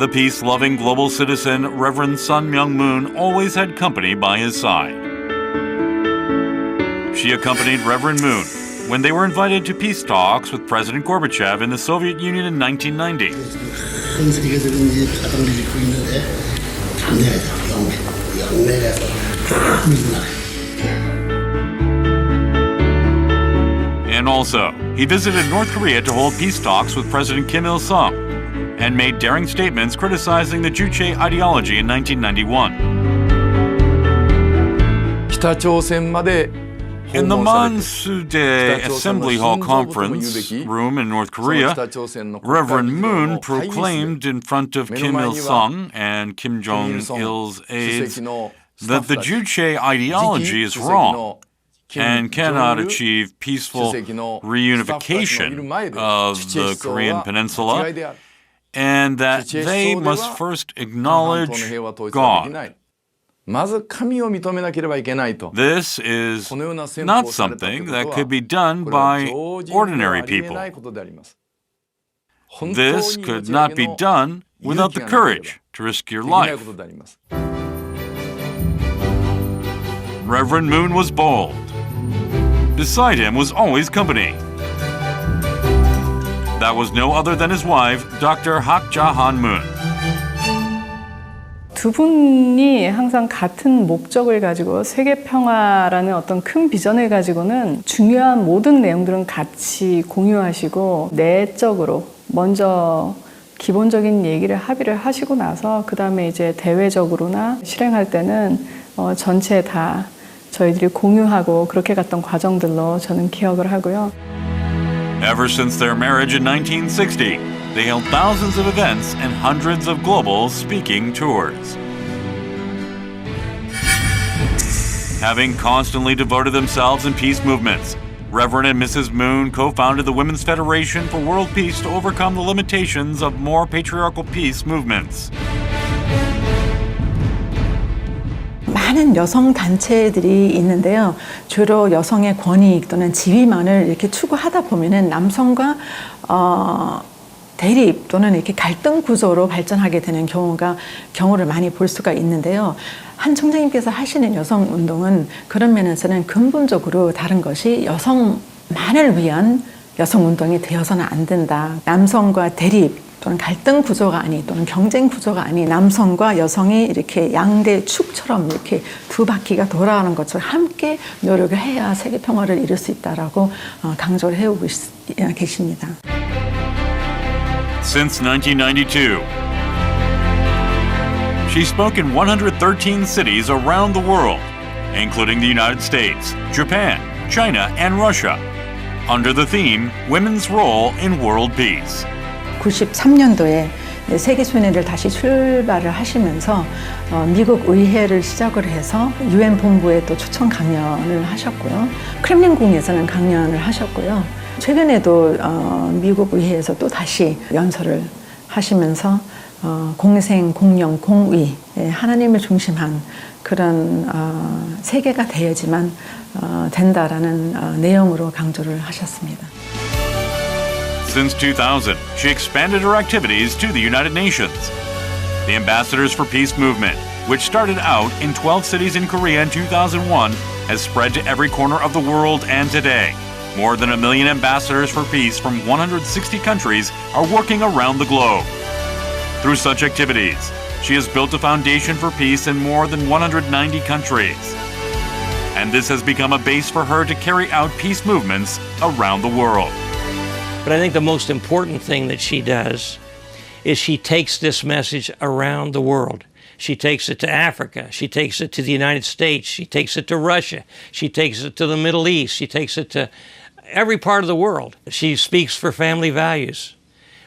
The peace-loving global citizen, Reverend Sun Myung Moon, always had company by his side. She accompanied Reverend Moon when they were invited to peace talks with President Gorbachev in the Soviet Union in 1990. And also, he visited North Korea to hold peace talks with President Kim Il-sung and made daring statements criticizing the Juche ideology in 1991. In the Mansudae Assembly Hall Conference room in North Korea, Reverend Moon proclaimed in front of Kim Il-sung and Kim Jong-il's aides that the Juche ideology is wrong and cannot achieve peaceful reunification of the Korean peninsula, and that they must first acknowledge God. This is not something that could be done by ordinary people. This could not be done without the courage to risk your life. Reverend Moon was bold. Beside him was always company. That was no other than his wife, Dr. Hak Ja-han Moon. 두 분이 항상 같은 목적을 가지고 세계 평화라는 어떤 큰 비전을 가지고는 중요한 모든 내용들은 같이 공유하시고 내적으로 먼저 기본적인 얘기를 합의를 하시고 나서 그 다음에 이제 대외적으로나 실행할 때는 전체 다 저희들이 공유하고 그렇게 갔던 과정들로 저는 기억을 하고요. Ever since their marriage in 1960, they held thousands of events and hundreds of global speaking tours. Having constantly devoted themselves in peace movements, Reverend and Mrs. Moon co-founded the Women's Federation for World Peace to overcome the limitations of more patriarchal peace movements. 많은 여성 단체들이 있는데요. 주로 여성의 권익 또는 지위만을 이렇게 추구하다 보면은 남성과 대립 또는 이렇게 갈등 구조로 발전하게 되는 경우를 많이 볼 수가 있는데요. 한 총장님께서 하시는 여성 운동은 그런 면에서는 근본적으로 다른 것이 여성만을 위한 여성 운동이 되어서는 안 된다. 남성과 대립 또는 갈등 구조가 아닌 또는 경쟁 구조가 아닌 남성과 여성이 이렇게 양대 축처럼 이렇게 두 바퀴가 돌아가는 것처럼 함께 노력을 해야 세계 평화를 이룰 수 있다라고 강조를 해오고 계십니다. Since 1992, she spoke in 113 cities around the world, including the United States, Japan, China, and Russia, under the theme Women's Role in World Peace. 93년도에 세계순회를 다시 출발을 하시면서 미국 의회를 시작을 해서 UN 본부에 또 초청 강연을 하셨고요. 크렘린궁에서는 강연을 하셨고요. 최근에도 미국 의회에서 또 다시 연설을 하시면서 공생, 공영, 공의, 하나님을 중심한 그런 세계가 되어야지만 된다라는 내용으로 강조를 하셨습니다. Since 2000, she expanded her activities to the United Nations. The Ambassadors for Peace movement, which started out in 12 cities in Korea in 2001, has spread to every corner of the world, and today, more than 1 million ambassadors for peace from 160 countries are working around the globe. Through such activities, she has built a foundation for peace in more than 190 countries. And this has become a base for her to carry out peace movements around the world. But I think the most important thing that she does is she takes this message around the world. She takes it to Africa. She takes it to the United States. She takes it to Russia. She takes it to the Middle East. She takes it to every part of the world. She speaks for family values,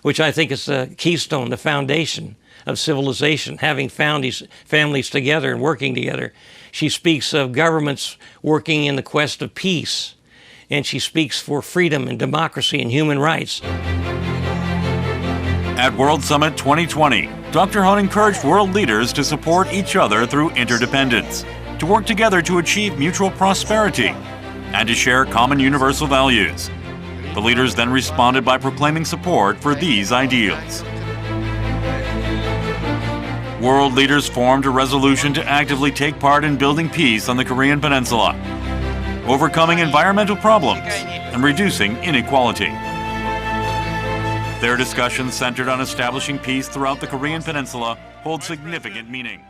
which I think is the keystone, the foundation of civilization, having found these families together and working together. She speaks of governments working in the quest of peace. And she speaks for freedom and democracy and human rights. At World Summit 2020, Dr. Han encouraged world leaders to support each other through interdependence, to work together to achieve mutual prosperity, and to share common universal values. The leaders then responded by proclaiming support for these ideals. world leaders formed a resolution to actively take part in building peace on the Korean Peninsula, overcoming environmental problems, and reducing inequality. Their discussions centered on establishing peace throughout the Korean Peninsula hold significant meaning.